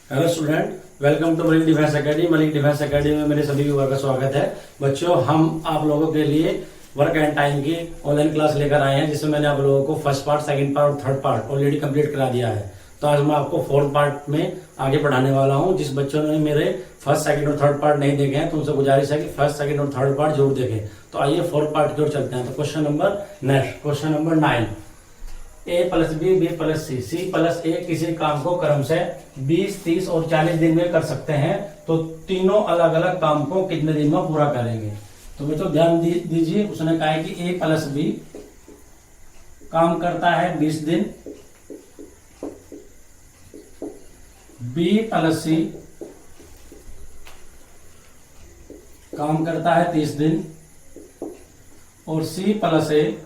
Hello student, welcome to Malik Defence Academy. Malik Defence Academy में मेरे सभी व्यूअर का स्वागत है। बच्चों, हम आप लोगों के लिए वर्क एंड टाइम की ऑनलाइन क्लास लेकर आए हैं, जिसमें मैंने आप लोगों को फर्स्ट पार्ट, सेकंड पार्ट और थर्ड पार्ट ऑलरेडी कंप्लीट करा दिया है। तो आज मैं आपको फोर्थ पार्ट में आगे बढ़ाने वाला हूं। जिस बच्चों ने मेरे फर्स्ट, सेकंड और थर्ड पार्ट नहीं देखे हैं तो उनसे गुजारिश है कि फर्स्ट, सेकंड और थर्ड पार्ट जरूर देखें। तो आइए फोर्थ पार्ट की ओर चलते हैं। तो क्वेश्चन नंबर 9, ए प्लस बी, बी प्लस सी, सी प्लस ए किसी काम को क्रमशः 20, 30 और 40 दिन में कर सकते हैं, तो तीनों अलग अलग काम को कितने दिन में पूरा करेंगे। तो बच्चों ध्यान दीजिए, उसने कहा है कि ए प्लस बी काम करता है 20 दिन, बी प्लस सी काम करता है 30 दिन और सी प्लस ए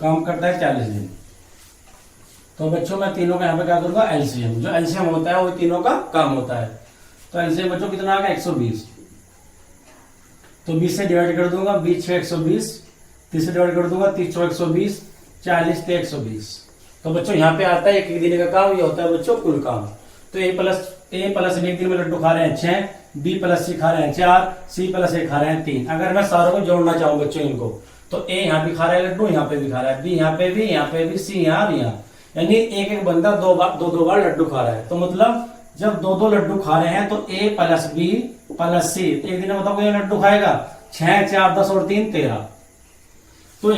काम करता है 40 दिन। तो बच्चों मैं तीनों का यहाँ पे क्या करूंगा, एलसीएम। जो एलसीएम होता है वो तीनों का काम होता है। तो एलसीएम बच्चों कितना आ गया, 120। तो 20 से डिवाइड कर दूंगा, 20 6 120, 30 से डिवाइड कर दूंगा, 30 6 120, 40 से 120। तो बच्चों यहाँ पे आता है एक दिन का काम, ये होता है बच्चों कुल काम। तो ए प्लस बी एक दिन में लड्डू खा रहे हैं 6, बी प्लस सी खा रहे हैं 4, सी प्लस ए खा रहे हैं 3। अगर मैं सारों को जोड़ना चाहूँ बच्चों इनको, तो ए यहाँ भी खा रहा है लड्डू, यहाँ पे भी खा रहा है, बी यहाँ पे भी, यहाँ पे भी, सी यहाँ भी, यहाँ। यानी एक एक बंदा दो बार लड्डू खा रहा है। तो मतलब जब दो लड्डू खा रहे हैं तो ए प्लस बी प्लस सी एक दिन में बताओ ये लड्डू खाएगा 6, 4, 10 और 3 13। तो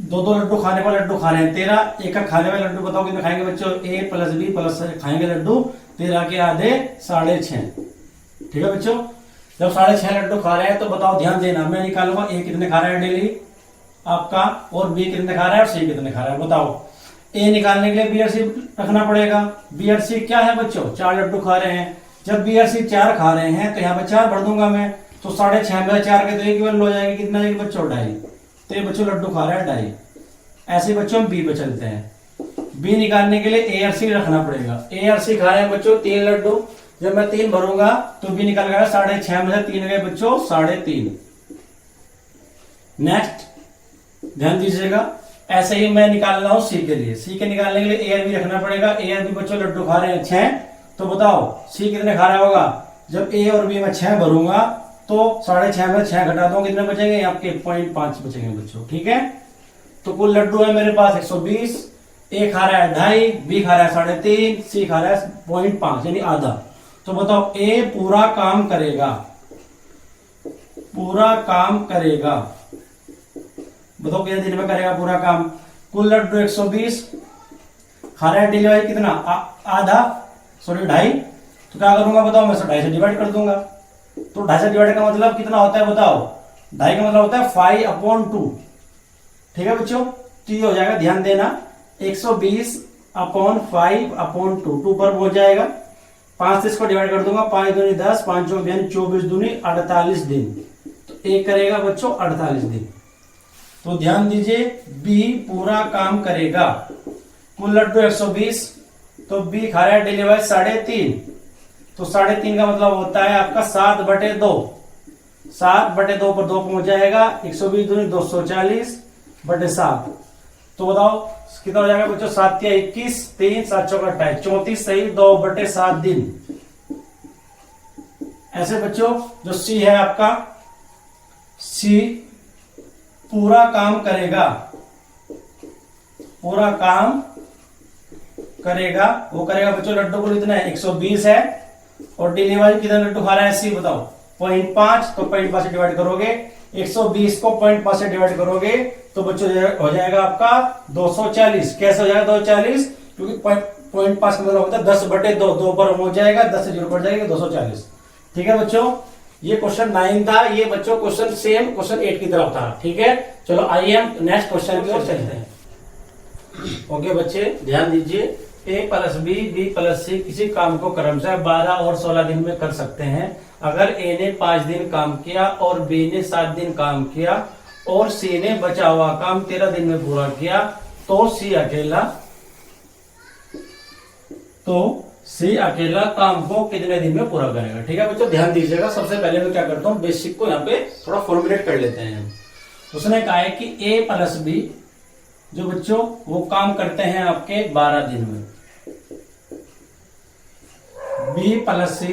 दो लड्डू खाने पर लड्डू खा रहे हैं 13, एक खाने वाले लड्डू बताओ कितने खाएंगे बच्चों, ए प्लस बी प्लस खाएंगे लड्डू 13 के आधे 6.5। ठीक है बच्चों, जब 6.5 लड्डू खा रहे हैं तो बताओ, ध्यान देना, मैं निकालूंगा ए कितने खा रहा है डेली आपका, और बी कितने खा रहा है और सी कितने खा रहा है। बताओ, ए निकालने के लिए बी और सी रखना पड़ेगा। बी और सी क्या है बच्चों, 4 लड्डू खा रहे हैं। जब बी और सी 4 खा रहे हैं तो यहाँ पे 4 भर दूंगा मैं, तो 6.5 में 4 के तो एक हो जाएगी, कितना जाएगी बच्चों, 2.5। तो ये बच्चों लड्डू खा रहा है 2.5। ऐसे बच्चों बी पे चलते हैं। बी निकालने के लिए ए और सी रखना पड़ेगा। ए और सी खा रहे हैं बच्चों 3 लड्डू, जब मैं 3 भरूंगा तो बी निकल गया 6.5 में से 3 गए बच्चों 3.5। नेक्स्ट ध्यान दीजिएगा, ऐसे ही मैं निकाल रहा हूं सी के लिए। सी के निकालने के लिए ए और बी रखना पड़ेगा। ए और बी बच्चों लड्डू खा रहे हैं 6, तो बताओ सी कितने खा रहा होगा। जब ए और बी में 6 भरूंगा तो 6.5 में 6 घटा दो, कितने बचेंगे आपके 0.5 बचेंगे बच्चों। ठीक है, तो कुल लड्डू है मेरे पास 120। ए खा रहा है 2.5, बी खा रहा है 3.5, सी खा रहा है 0.5 यानी आधा। तो बताओ ए पूरा काम करेगा, बताओ कितने दिन में करेगा पूरा काम। कुल लड्डू 120, खा रहा है डिलीवरी कितना, आधा, 2.5। तो क्या करूंगा बताओ, मैं 2.5 से डिवाइड कर दूंगा। तो 2.5 से डिवाइड का मतलब कितना होता है बताओ, 2.5 का मतलब होता है 5/2। ठीक है बच्चों, तो ये हो जाएगा, ध्यान देना, 120/5/2, 2 पर हो जाएगा। 5 से इसको डिवाइड कर दूंगा, 5 दूनी 10, 5 चौक 24 दूनी 48 दिन। तो एक करेगा बच्चों 48 दिन। तो ध्यान दीजिए, बी पूरा काम करेगा। कुल लड्डू 120, तो बी खा रहा है डिलीवर 3.5। तो 3.5 का मतलब होता है आपका 7/2। 7/2 पर 2 पहुंच जाएगा, 120 दूनी 240/7। तो बताओ कितना हो जाएगा बच्चों, 7 या 21, 3 7 चौक 28, 34 सही 2/7 दिन। ऐसे बच्चों जो सी है आपका, सी पूरा काम करेगा, वो करेगा बच्चों। लड्डू को इतना है 120 है, और डिलीवरी कितना लड्डू खा रहा है सी बताओ, 0.5। तो 0.5 से डिवाइड करोगे, 120 को 0.5 से डिवाइड करोगे तो बच्चों हो जाएगा आपका 240। कैसे हो जाएगा 240, क्योंकि 0.5 का मतलब होता है 10/2, 2 पर हो जाएगा, 10 से 0 पर जाएगा 240। ठीक है बच्चों, ये क्वेश्चन 9 था। ये बच्चों क्वेश्चन सेम क्वेश्चन 8 की तरफ था। ठीक है, चलो आइए हम नेक्स्ट क्वेश्चन की ओर चलते हैं। ओके बच्चे, ध्यान दीजिए, ए प्लस बी, बी प्लस सी किसी काम को क्रमशः 12 और 16 दिन में कर सकते हैं। अगर ए ने 5 दिन काम किया और बी ने 7 दिन काम किया और सी ने बचा हुआ काम 13 दिन में पूरा किया, तो सी अकेला काम को कितने दिन में पूरा करेगा। ठीक है बच्चों, ध्यान दीजिएगा। सबसे पहले मैं क्या करता हूँ, बेसिक को यहाँ पे थोड़ा फॉर्मुलेट कर लेते हैं। उसने कहा है कि ए प्लस बी जो बच्चों वो काम करते हैं आपके 12 दिन में। बी प्लस सी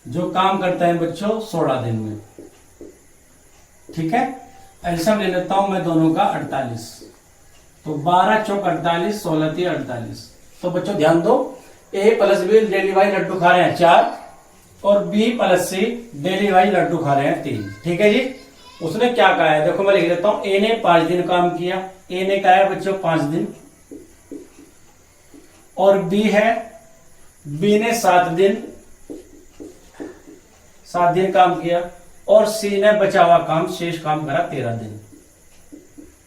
जो काम करते हैं बच्चों 16 दिन में। ठीक है, ऐसा ले लेता हूं मैं दोनों का 48। तो 12 चौक 48, 16 3 48। तो बच्चों ध्यान दो, A plus B daily Y लड्डू खा रहे हैं 4 और B plus C daily Y लड्डू खा रहे हैं 3। ठीक है जी। उसने क्या कहा है, देखो मैं लिख देता हूं, ए ने 5 दिन काम किया, ए ने कहा है बच्चों 5 दिन, और बी है, बी ने 7 दिन काम किया, और सी ने बचा हुआ काम शेष काम करा 13 दिन।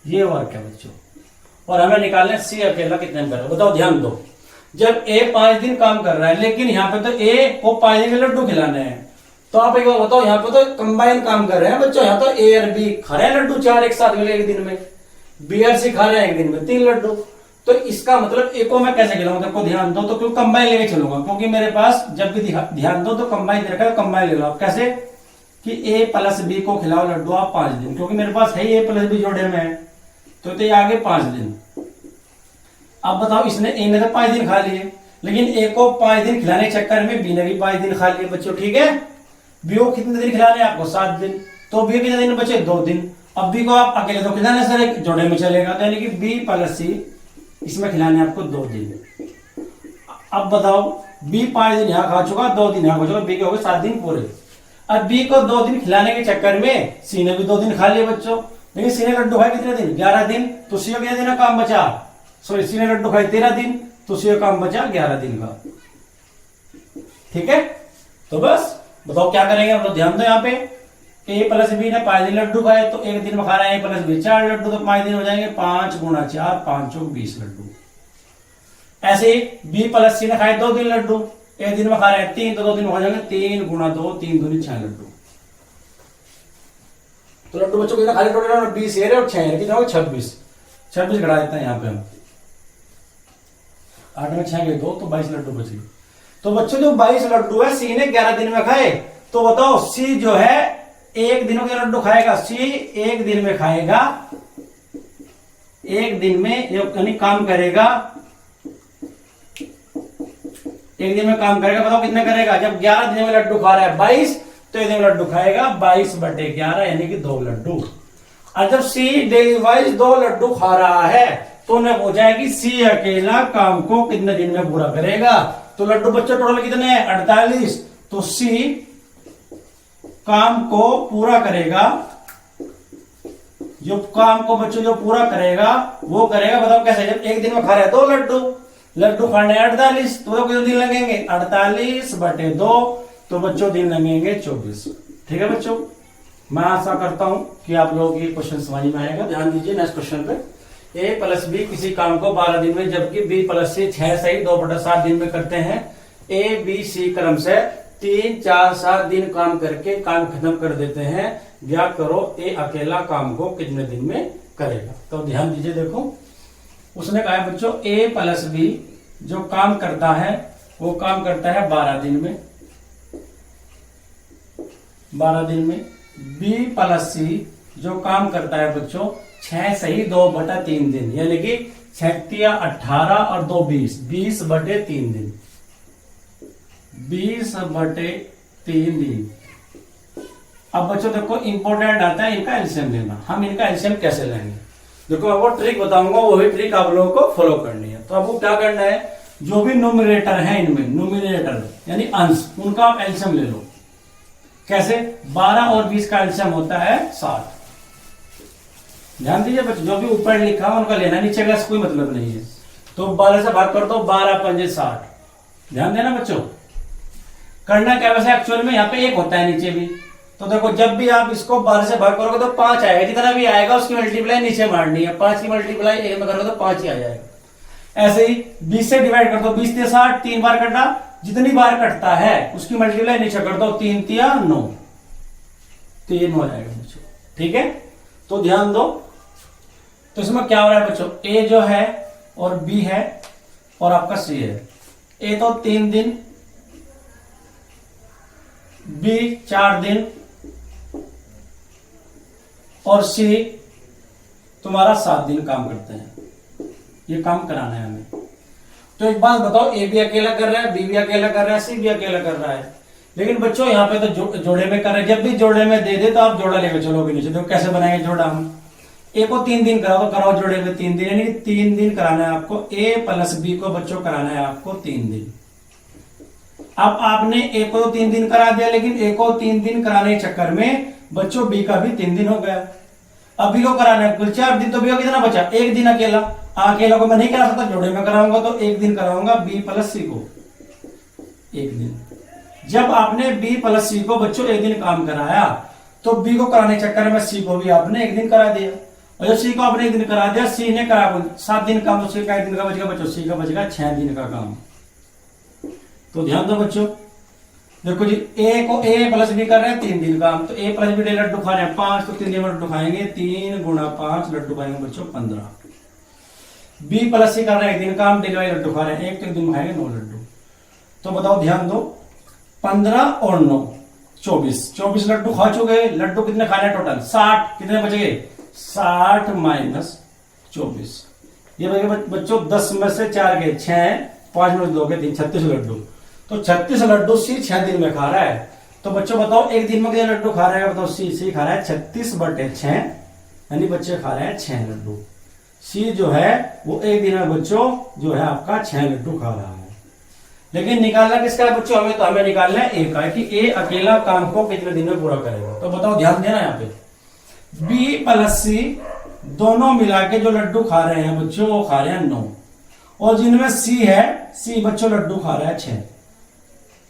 ये वर्क है बच्चों, और हमें निकालना है सी अकेला कितने दिन करेगा। बताओ ध्यान दो, जब ए 5 दिन काम कर रहा है लेकिन यहाँ पे तो ए को 5 दिन के लड्डू खिलाने हैं, तो आप एक बार बताओ, यहाँ पे तो कंबाइन काम कर रहे हैं बच्चों। यहाँ तो ए और बी खा रहे हैं लड्डू 4 एक साथ मिले एक दिन में, बी और सी खा रहे हैं एक दिन में 3 लड्डू। तो इसका मतलब ए को मैं कैसे खिलाऊंगा, देखो ध्यान दो, तो क्यों कंबाइन लेके चलूंगा, क्योंकि मेरे पास जब भी ध्यान दो तो कंबाइन देखा, कंबाइन ले लो आप। कैसे कि ए प्लस बी को खिलाओ लड्डू आप 5 दिन, क्योंकि मेरे पास है ए प्लस बी जोड़े में है, तो ये आगे 5 दिन। अब बताओ, इसने ए ने तो 5 दिन खा लिए, लेकिन ए को 5 दिन खिलाने के चक्कर में बी ने भी 5 दिन खा लिए बच्चों। ठीक है, बी को कितने दिन खिलाने हैं आपको 7 दिन, तो बी कितने दिन बचे 2 दिन। अब बी को आप अकेले तो खिलाने सर एक जोड़े में चलेगा, तो यानी कि बी प्लस सी इसमें खिलाने आपको 2 दिन। अब बताओ, बी 5 दिन यहाँ खा चुका, 2 दिन यहाँ खा चुका, बी के हो गए 7 दिन पूरे। अब बी को 2 दिन खिलाने के चक्कर में सी ने भी 2 दिन खा लिए बच्चों, लेकिन सी ने लड्डू खाए कितने दिन 11 दिन, तो सी को कितने दिन काम बचा, सॉरी सी ने लड्डू खाए 13 दिन, तो सी का काम बचा 11 दिन का। ठीक है, तो बस बताओ क्या करेंगे हम लोग, ध्यान दो यहाँ पे, ए प्लस बी ने 5 दिन लड्डू खाए, तो एक दिन में खा रहे हैं ए प्लस बी 4 लड्डू, तो 5 दिन हो जाएंगे, 5 गुणा 4 5 चौक 20 लड्डू। ऐसे ही बी प्लस सी ने खाए 2 दिन लड्डू, एक दिन में खा रहे हैं 3, तो 2 दिन में हो जाएंगे 3 गुणा 2 3 दूनी 6 लड्डू। तो लड्डू बच्चों कितना खाली टोटल 20 है और 6 कितना होगा 26 घटा देते हैं यहाँ पे हम, 8 में 6 गए 2, तो 22 लड्डू बचे। तो बच्चों जो 22 लड्डू है सी ने 11 दिन में खाए, तो बताओ सी जो है एक दिन के लड्डू खाएगा, सी एक दिन में खाएगा, एक दिन में यानी काम करेगा, एक दिन में काम करेगा। बताओ कितने करेगा, जब 11 दिन में लड्डू खा रहा है 22, तो एक दिन में लड्डू खाएगा 22/11 यानी कि 2 लड्डू। और जब सी डेली वाइज 2 लड्डू खा रहा है, तो उन्हें हो जाएगी सी अकेला काम को कितने दिन में पूरा करेगा। तो लड्डू बच्चों टोटल कितने हैं 48, तो सी काम को पूरा करेगा, जो काम को बच्चों जो पूरा करेगा वो करेगा। बताओ कैसे, जब एक दिन में खा रहे हैं 2 लड्डू खाने 48, तो कितने दिन लगेंगे 48/2, तो बच्चों दिन लगेंगे 24। ठीक है बच्चों, मैं आशा करता हूं कि आप लोगों की क्वेश्चन समझ में आएगा। ध्यान दीजिए नेक्स्ट क्वेश्चन पे, ए प्लस बी किसी काम को 12 दिन में, जबकि बी प्लस सी 6 सही 2/7 दिन में करते हैं। ए बी सी क्रम से 3 4 7 दिन काम करके काम खत्म कर देते हैं, ज्ञात करो ए अकेला काम को कितने दिन में करेगा। तो ध्यान दीजिए, देखो उसने कहा है बच्चों ए प्लस बी जो काम करता है वो काम करता है 12 दिन में, 12 दिन में। बी प्लस सी जो काम करता है बच्चों 6 सही 2/3 दिन, यानी कि 6 18 और 2 20, 20/3 दिन, 20/3 दिन। अब बच्चों देखो इंपॉर्टेंट आता है इनका एलसीएम लेना। हम इनका एलसीएम कैसे लेंगे, देखो मैं वो ट्रिक बताऊंगा, वही ट्रिक आप लोगों को फॉलो करनी है। तो आपको क्या करना है, जो भी न्यूमरेटर है इनमें, न्यूमरेटर यानी अंश, उनका आप एलसीएम ले लो। कैसे, 12 और 20 का एलसीएम होता है 60। ध्यान दीजिए बच्चों, जो भी ऊपर लिखा है उनका लेना, नीचे का कोई मतलब नहीं है। तो 12 से भाग कर दो, 12 पंजे 60। ध्यान देना बच्चों, करना क्या वैसे एक्चुअल में यहाँ पे 1 होता है नीचे भी। तो देखो जब भी आप इसको 12 से भाग करोगे तो 5 आएगा, जितना भी आएगा उसकी मल्टीप्लाई नीचे मारनी है, 5 की मल्टीप्लाई 1 में करोगे तो 5 ही आ जाएगा। ऐसे ही 20 से डिवाइड कर दो, 20 से 60 3 बार कटा, जितनी बार कटता है उसकी मल्टीप्लाई नीचे कर दो, 3 3 9, 3 हो जाएगा बच्चों। ठीक है, तो ध्यान दो। तो इसमें क्या हो रहा है बच्चों, ए जो है और बी है और आपका सी है। ए तो 3 दिन, बी 4 दिन और सी तुम्हारा 7 दिन काम करते हैं। ये काम कराना है हमें। तो एक बात बताओ, ए भी अकेला कर रहा है, बी भी अकेला कर रहा है, सी भी अकेला कर रहा है। लेकिन बच्चों यहाँ पे तो जोड़े में कर रहे हैं। जब भी जोड़े में दे दे तो आप जोड़ा लेकर चलोगे नीचे। तो कैसे बनाएंगे जोड़ा हम? ए को 3 दिन कराओ, तो कराओ जोड़े में 3 दिन, यानी 3 दिन कराना है आपको। ए प्लस बी को बच्चों कराना है आपको 3 दिन। अब आपने ए को 3 दिन करा दिया, लेकिन ए को 3 दिन कराने के चक्कर में बच्चों बी का भी 3 दिन हो गया। अब बी को कराना है कुल 4 दिन, तो बी को कितना बचा? 1 दिन अकेला। अकेला को मैं नहीं करा सकता, जोड़े में कराऊंगा तो 1 दिन कराऊंगा बी प्लस सी को 1 दिन। जब आपने बी प्लस सी को बच्चों 1 दिन काम कराया, तो बी को कराने के चक्कर में सी को भी आपने 1 दिन करा दिया। और जब सी को आपने 1 दिन करा दिया, सी ने करा 7 दिन काम, तो सी का 1 दिन का बचेगा बच्चों, सी का बचेगा 6 दिन का काम। तो ध्यान दो बच्चों, देखो जी, ए को ए प्लस बी कर रहे हैं 3 दिन काम, तो ए प्लस बी लड्डू खा रहे हैं 5, तो 3 दिन में लड्डू खाएंगे, 3 गुणा 5 लड्डू खाएंगे बच्चों 15। बी प्लस सी कर रहे हैं 1 दिन काम, डिलीवरी लड्डू खा रहे हैं 1, तो 1 दिन में खाएंगे 9 लड्डू। तो बताओ, ध्यान दो, 15 और 9 24 लड्डू खा चुके। लड्डू कितने खाने टोटल? 60। कितने बचेंगे? 60 माइनस 24, ये बचेगा बच्चों 10 में से 4 गए 6, 5 में 2 गए 3, 36 लड्डू। तो 36 लड्डू सी 6 दिन में खा रहा है। तो बच्चों बताओ, 1 दिन में कितने लड्डू खा रहा है? बताओ, सी खा रहा है 36/6, यानी बच्चे खा रहे हैं 6 लड्डू। सी जो है वो 1 दिन में बच्चों जो है आपका 6 लड्डू खा रहा है। लेकिन निकालना किसका है बच्चों? हमें तो हमें निकालना है ए का, कि ए अकेला काम को कितने दिन में पूरा करेगा। तो बताओ, ध्यान देना यहाँ पे, बी प्लस सी दोनों मिला के जो लड्डू खा रहे हैं बच्चों, वो खा रहे हैं 9, और जिनमें सी है, सी बच्चों लड्डू खा रहा है 6।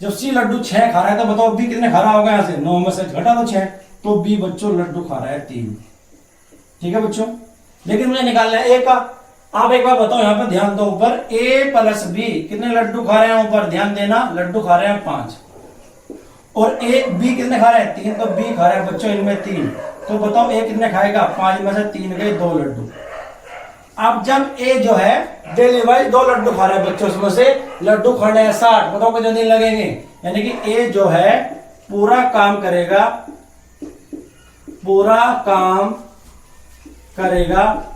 जब सी लड्डू 6 खा रहा है, तो बताओ बी कितने खा रहा होगा? यहाँ से 9 में से घटा दो 6, तो बी बच्चों लड्डू खा रहा है 3। ठीक है बच्चों, लेकिन मुझे निकालना है ए का। आप एक बार बताओ, यहाँ पर ध्यान दो, ऊपर ए प्लस बी कितने लड्डू खा रहे हैं? ऊपर ध्यान देना, लड्डू खा रहे हैं 5, और ए बी कितने खा रहे हैं? 3, तो बी खा रहे हैं बच्चों इनमें 3। तो बताओ ए कितने खाएगा? 5 में से 3 गए 2 लड्डू। अब जब ए जो है डेली वाइज 2 लड्डू खा रहे हैं बच्चों, उसमें से लड्डू खाने हैं 60, बताओ कितने दिन लगेंगे? यानी कि ए जो है पूरा काम करेगा,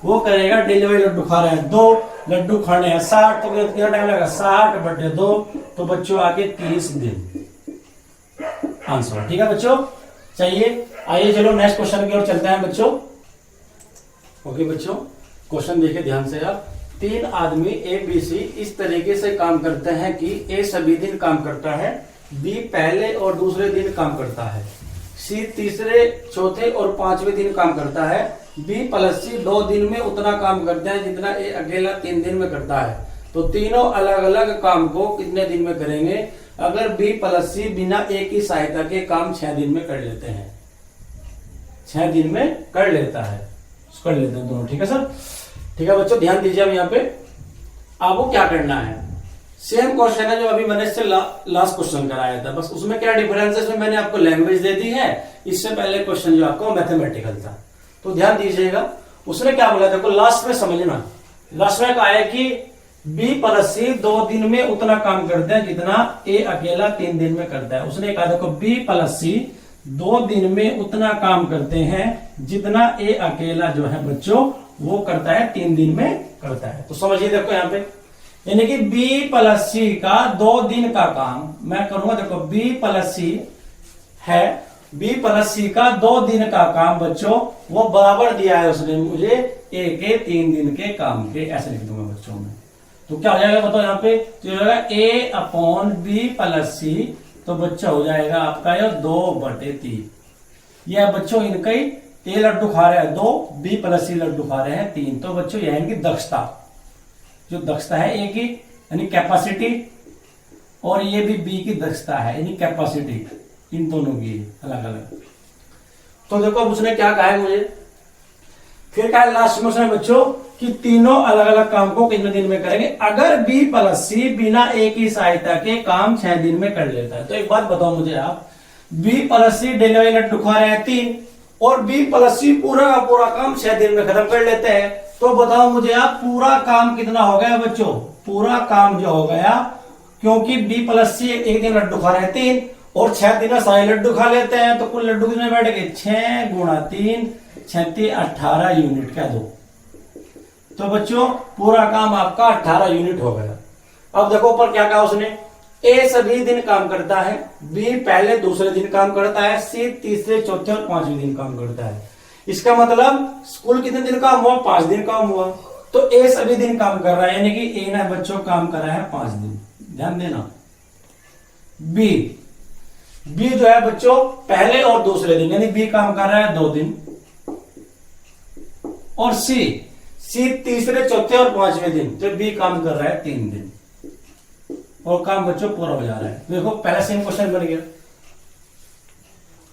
वो करेगा डेली वाइज लड्डू खा रहे हैं 2 लड्डू खाने हैं 60, तो कितना टाइम लगेगा? 60/2, तो बच्चों आगे 30 दिन आंसर। ठीक है बच्चों, चाहिए। आइए चलो नेक्स्ट क्वेश्चन की ओर चलते हैं बच्चों। ओके बच्चों, क्वेश्चन देखिए ध्यान से आप। 3 आदमी ए बी सी इस तरीके से काम करते हैं कि ए सभी दिन काम करता है, बी पहले और दूसरे दिन काम करता है, सी तीसरे, चौथे और 5वें दिन काम करता है, बी प्लस सी 2 दिन में उतना काम करते हैं जितना ए अकेला 3 दिन में करता है। तो तीनों अलग अलग काम को कितने दिन में करेंगे? अगर बी प्लस सी बिना ए की सहायता के काम 6 दिन में कर लेते हैं, 6 दिन में कर लेता है, कर लेते हैं दोनों। ठीक है सर, ठीक है बच्चों, ध्यान दीजिए। अब यहाँ पे आपको क्या करना है, सेम क्वेश्चन है जो अभी मैंने इससे लास्ट क्वेश्चन कराया था, बस उसमें क्या डिफरेंस है, इसमें मैंने आपको लैंग्वेज दे दी है, इससे पहले क्वेश्चन जो आपको मैथमेटिकल था। तो ध्यान दीजिएगा, उसने क्या बोला, देखो लास्ट में समझना। लास्ट में कहा है कि बी प्लस सी 2 दिन में उतना काम करते हैं जितना ए अकेला 3 दिन में करता है। उसने कहा देखो बी प्लस सी 2 दिन में उतना काम करते हैं जितना ए अकेला जो है बच्चों वो करता है 3 दिन में करता है। तो समझिए देखो यहाँ पे, यानी कि बी प्लस सी का 2 दिन का काम मैं करूंगा। देखो बी प्लस सी है, बी प्लस सी का 2 दिन का काम बच्चों वो बराबर दिया है उसने मुझे ए के 3 दिन के काम के, ऐसे लिख दूंगा बच्चों में। तो क्या हो जाएगा बताओ यहाँ पे, तो हो जाएगा ए अपॉन बी प्लस सी, तो बच्चा हो जाएगा आपका ये 2/3। यह बच्चों इनका ही ए लड्डू खा रहे हैं 2, बी प्लस सी लड्डू खा रहे हैं 3। तो बच्चों यह इनकी दक्षता, जो दक्षता है ए की यानी कैपेसिटी, और ये भी बी की दक्षता है यानी कैपेसिटी, इन दोनों की अलग अलग। तो देखो अब उसने क्या कहा है मुझे, फिर कहा लास्ट में उसने बच्चों कि तीनों अलग अलग काम को कितने दिन में करेंगे अगर बी प्लस सी बिना ए की सहायता के काम 6 दिन में कर लेता है। तो एक बात बताओ मुझे आप, B plus C daily Laddu खा रहे हैं 3 और बी प्लस सी पूरा का पूरा काम 6 दिन में खत्म कर लेते हैं। तो बताओ मुझे आप पूरा काम कितना हो गया बच्चों, पूरा काम जो हो गया, क्योंकि बी प्लस सी 1 दिन लड्डू खा रहे हैं 3 और 6 दिन में सारे लड्डू खा लेते हैं, तो कुल लड्डू कितने बैठ गए 6 × 3 36 18 यूनिट कह दो। तो बच्चों पूरा काम आपका 18 यूनिट हो गया। अब देखो ऊपर क्या कहा उसने, ए सभी दिन काम करता है, बी पहले दूसरे दिन काम करता है, सी तीसरे चौथे और पांचवें दिन काम करता है। इसका मतलब स्कूल कितने दिन काम हुआ, 5 दिन काम हुआ। तो ए सभी दिन काम कर रहा है, यानी कि ए ने बच्चों काम कर रहा है 5 दिन, ध्यान देना। बी जो है बच्चों पहले और दूसरे दिन, यानी बी काम कर रहा है 2 दिन। और सी तीसरे चौथे और पांचवें दिन, तो बी काम कर रहा है 3 दिन, और काम बच्चों पूरा हो जा रहा है। देखो पहला सेम क्वेश्चन बन गया,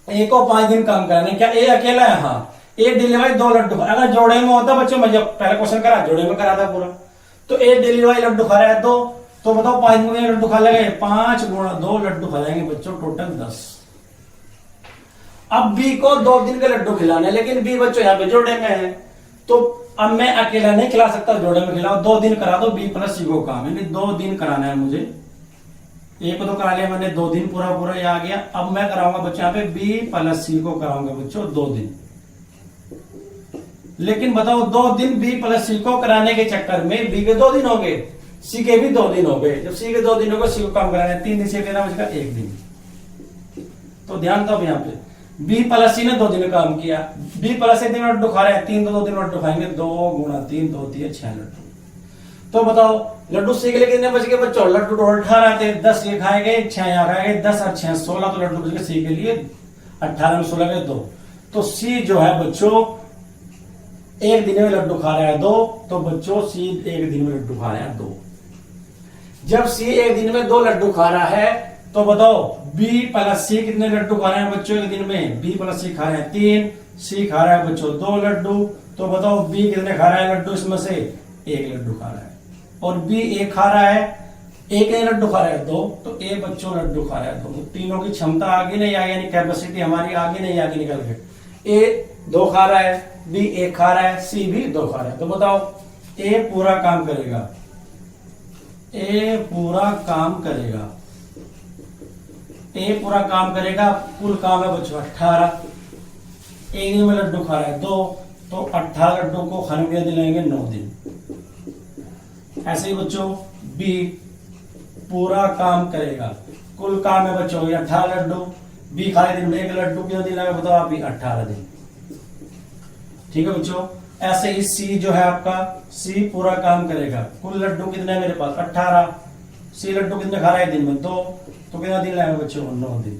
ए को 5 दिन काम करना है, क्या ए अकेला है? हाँ, ए डेली वाइज 2 लड्डू, अगर जोड़े में होता बच्चों, मैं जब पहला क्वेश्चन करा जोड़े में करा था पूरा, तो ए डेली वाइज लड्डू खा रहा है 2, तो बताओ 5 दिन में लड्डू खा लेंगे, 5 गुणा 2 लड्डू खा जाएंगे बच्चों, टोटल 10। अब बी को 2 दिन के लड्डू खिलाने, लेकिन बी बच्चों यहाँ पे जोड़े में है, तो अब मैं अकेला नहीं खिला सकता, जोड़े में खिलाओ, 2 दिन करा दो, बी प्लस सी को काम, यानी 2 दिन कराना है मुझे। एक तो करा लिया मैंने, 2 दिन पूरा ये आ गया। अब मैं कराऊंगा बच्चों यहाँ पे बी प्लस सी को कराऊंगा बच्चों 2 दिन। लेकिन बताओ 2 दिन बी प्लस सी को कराने के चक्कर में बी के 2 दिन हो गए, सी के भी 2 दिन हो गए। जब सी के 2 दिन हो गए, सी को काम कराना है 3 दिन से देना बचेगा 1 दिन। तो ध्यान दो यहाँ पे, बी प्लस सी ने 2 दिन काम किया, बी प्लस 1 दिन लड्डू खा रहे हैं, 3 तो 2 दिन लड्डू खाएंगे, 2 गुणा 3 2 3 6 लड्डू। तो बताओ लड्डू सी के लिए कितने बच गए बच्चों, लड्डू टोटल 18 थे, 10 ये खाएंगे, 6 यहाँ खाएंगे, 10 और 6 16, तो लड्डू बच गए सी के लिए 18 में 16 के 2। तो सी जो है बच्चों 1 दिन में लड्डू खा रहा है 2, तो बच्चों सी 1 दिन में लड्डू खा रहा है 2। जब सी 1 दिन में 2 लड्डू खा रहा है, तो बताओ बी प्लस सी कितने लड्डू खा रहे हैं बच्चों 1 दिन में, बी प्लस सी खा रहे हैं 3, सी खा रहा है बच्चों 2 लड्डू। तो बताओ बी कितने खा रहा है लड्डू, इसमें से 1 लड्डू खा रहा है, और बी 1 खा रहा है, 1 लड्डू खा रहा है 2, तो ए बच्चों लड्डू खा रहा है 2। तीनों की क्षमता आगे नहीं आई, यानी कैपेसिटी हमारी आगे नहीं आगे निकल गई। ए 2 खा रहा है, बी 1 खा रहा है, सी भी 2 खा रहा है। तो बताओ ए पूरा काम करेगा, ए पूरा काम करेगा, ए पूरा काम करेगा, कुल काम है बच्चों 18। 1 दिन में लड्डू खा रहा है 2, तो 18 लड्डू को खाने के लिए दिलाएंगे 9 दिन। ऐसे ही बच्चों बी पूरा काम करेगा, कुल काम है बच्चों 18 लड्डू, बी खाने दिन में 1 लड्डू क्यों दिलाएगा बताओ आप ही, 18 दिन। ठीक है बच्चों, ऐसे ही सी जो है आपका, सी पूरा काम करेगा, कुल लड्डू कितने हैं मेरे पास 18, सी लड्डू कितने खा रहा है दिन में 2, तो कितना दिन लाएगा बच्चों 9 दिन।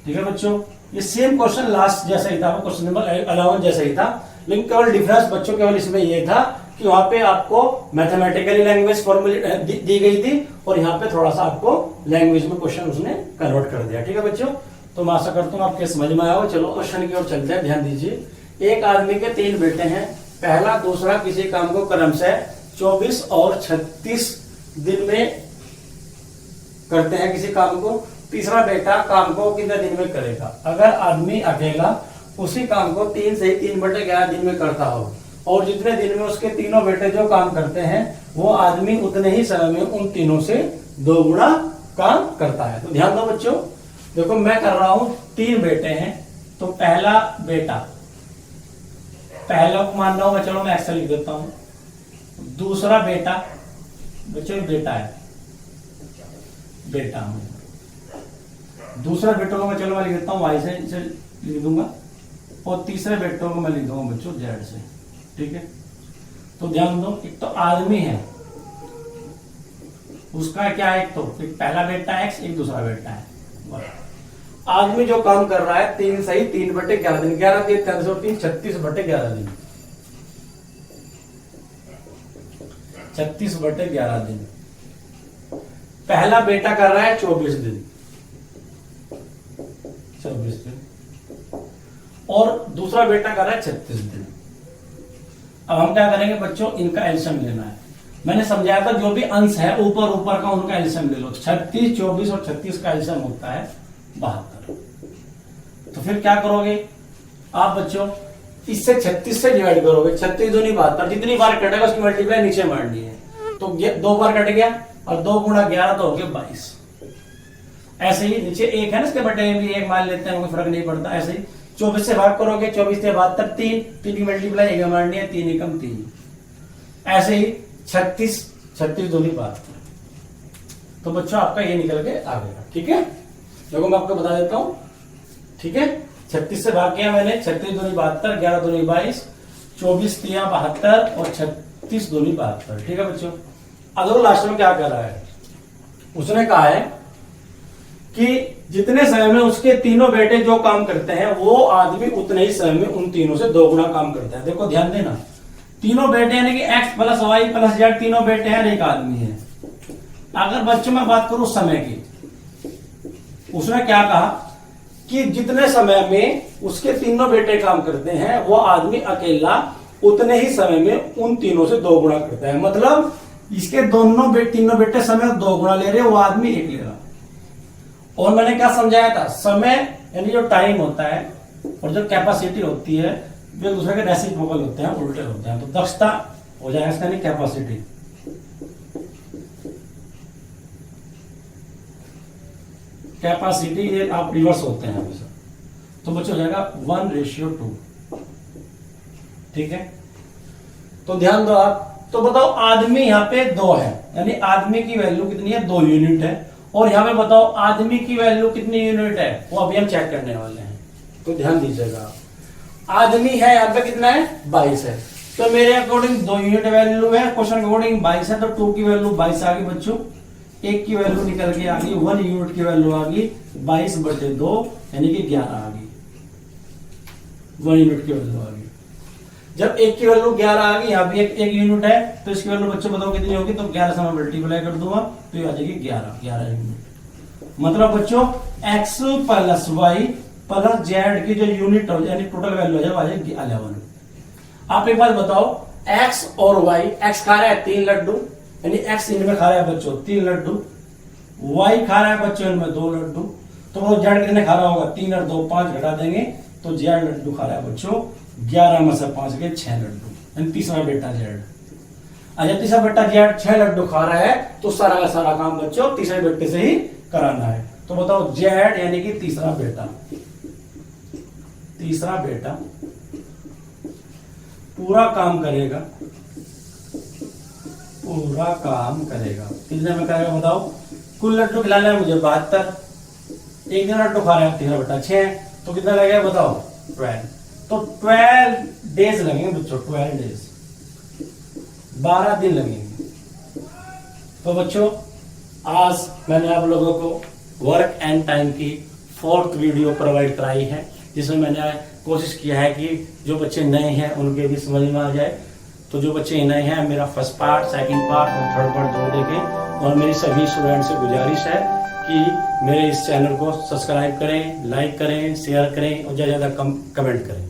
ठीक है बच्चों, ये सेम क्वेश्चन लास्ट जैसा ही था, क्वेश्चन नंबर 11 जैसा ही था, लेकिन केवल डिफरेंस बच्चों केवल इसमें ये था कि वहां पे आपको मैथमेटिकली लैंग्वेज फॉर्मूले दी गई थी, और यहाँ पे थोड़ा सा आपको लैंग्वेज में क्वेश्चन उसने कन्वर्ट कर दिया। ठीक है बच्चों, तो मैं आशा करता हूँ आपके समझ में आया हो। चलो क्वेश्चन की ओर चलते हैं, ध्यान दीजिए। एक आदमी के 3 बेटे हैं, पहला दूसरा किसी काम को क्रमशः 24 और 36 दिन में करते हैं किसी काम को, तीसरा बेटा काम को कितने दिन में करेगा। अगर आदमी अकेला उसी काम को 3 से 3/11 दिन में करता हो, और जितने दिन में उसके तीनों बेटे जो काम करते हैं, वो आदमी उतने ही समय में उन तीनों से 2 गुना काम करता है। तो ध्यान दो बच्चों, देखो मैं कर रहा हूं, 3 बेटे हैं, तो पहला बेटा, पहला को मान लो मैं, चलो मैं ऐसा लिख देता हूं। दूसरा बेटा बच्चों बेटा है, बेटा हूं, दूसरा बेटों को मैं चलो मैं लिख देता हूं वाई से लिख दूंगा, और तीसरे बेटों को मैं लिख दूंगा बच्चों जेड से। ठीक है, तो ध्यान दो, एक तो आदमी है उसका क्या है, एक पहला बेटा एक्स, एक दूसरा बेटा है। आदमी जो काम कर रहा है 3 सही 3/11 दिन, 11 3 3 36/11 दिन, 36/11 दिन। पहला बेटा कर रहा है 24 दिन, 24 दिन, और दूसरा बेटा कर रहा है 36 दिन। अब हम क्या करेंगे बच्चों, इनका एलसीएम लेना है। मैंने समझाया था जो भी अंश है ऊपर ऊपर का उनका एलसीएम ले लो। 36, 24 और 36 का एलसीएम होता है 72। तो फिर क्या करोगे आप बच्चों, इससे 36 से डिवाइड करोगे, 36 दूनी 72, जितनी बार कटेगा उसकी मल्टीप्लाई नीचे मारनी है। तो 2 बार कट गया, और 2 गुणा 11 तो हो गया 22। ऐसे ही नीचे 1 है ना, इसके बटे भी 1 मान लेते हैं, कोई फर्क नहीं पड़ता। ऐसे ही 24 से भाग करोगे, 24 से 72, 3 की मल्टीप्लाई 1 मारनी है, 3 एकम 3। ऐसे ही 36 दूनी 72। तो बच्चों आपका ये निकल के आ गया। ठीक है, देखो मैं आपको बता देता हूं। ठीक है, 36 से भाग किया मैंने, 36 दूनी 72, 11 दूनी 22, 24 तिया 72 और 36 दूनी 72। ठीक है बच्चों, अब लास्ट में क्या कर रहा है, उसने कहा है कि जितने समय में उसके तीनों बेटे जो काम करते हैं वो आदमी उतने ही समय में उन तीनों से 2 गुना काम करता है। देखो ध्यान देना, तीनों बेटे यानी कि x plus y plus z तीनों बेटे हैं, एक आदमी है। अगर बच्चों में बात करूं समय की, उसने क्या कहा कि जितने समय में उसके तीनों बेटे काम करते हैं वो आदमी अकेला उतने ही समय में उन तीनों से 2 गुना करता है। मतलब इसके तीनों बेटे समय 2 गुना ले रहे, वो आदमी 1 ले रहा। और मैंने क्या समझाया था, समय यानी जो टाइम होता है और जो कैपेसिटी होती है वे एक दूसरे के रेसिप्रोकल होते हैं, उल्टे होते हैं। तो दक्षता हो जाएगा इसका नहीं कैपेसिटी। कैपेसिटी ये आप रिवर्स होते हैं हमेशा। तो बच्चों हो जाएगा 1:2। ठीक है, तो ध्यान दो आप। तो बताओ आदमी यहाँ पे 2 है, यानी आदमी की वैल्यू कितनी है, 2 यूनिट है। और यहाँ पे बताओ आदमी की वैल्यू कितनी यूनिट है, वो अभी हम चेक करने वाले हैं। तो ध्यान दीजिएगा, आदमी है यहाँ पे कितना है, 22 है। तो मेरे अकॉर्डिंग 2 यूनिट वैल्यू है, क्वेश्चन के अकॉर्डिंग 22 है, तो 2 की वैल्यू 22 आ गई बच्चों। 1 की वैल्यू निकल के आ गई, 1 यूनिट की वैल्यू आ गई 22/2 यानी कि 11 आ गई। 1 यूनिट की वैल्यू आ गई। जब 1 की वैल्यू 11 आ गई, यहाँ भी एक यूनिट है, तो इसकी वैल्यू बच्चों बताओ कितनी होगी, तो 11 से मैं मल्टीप्लाई कर दूंगा तो ये आ जाएगी 11 यूनिट। मतलब बच्चों x plus y plus z की जो यूनिट यानी टोटल वैल्यू है आ जाएगी 11। आप एक बात बताओ, x और y, x खा रहा है 3 लड्डू, यानी x इनमें खा रहा है बच्चों 3 लड्डू, y खा रहा है बच्चों इनमें 2 लड्डू। तो वो जेड कितने खा रहा होगा, 3 और 2 5 घटा देंगे तो जेड लड्डू खा रहा है बच्चों 11 में से 5 के 6 लड्डू, यानी तीसरा बेटा जेड। अच्छा, तीसरा बेटा जेड 6 लड्डू खा रहा है, तो सारा का सारा काम बच्चों तीसरे बेटे से ही कराना है। तो बताओ जेड यानी कि तीसरा बेटा पूरा काम करेगा, कितने में करेगा बताओ। कुल लड्डू खिलाना है मुझे 72, एक दिन लड्डू खा रहा है तीसरा बेटा 6, तो कितना लगेगा बताओ 12। तो 12 डेज लगेंगे बच्चों, 12 डेज, 12 दिन लगेंगे। तो बच्चों आज मैंने आप लोगों को वर्क एंड टाइम की 4th वीडियो प्रोवाइड कराई है, जिसमें मैंने कोशिश किया है कि जो बच्चे नए हैं उनके भी समझ में आ जाए। तो जो बच्चे नए हैं, मेरा फर्स्ट पार्ट, सेकंड पार्ट और थर्ड पार्ट जरूर देखें। और मेरी सभी स्टूडेंट से गुजारिश है कि मेरे इस चैनल को सब्सक्राइब करें, लाइक करें, शेयर करें और ज़्यादा से ज़्यादा कमेंट करें।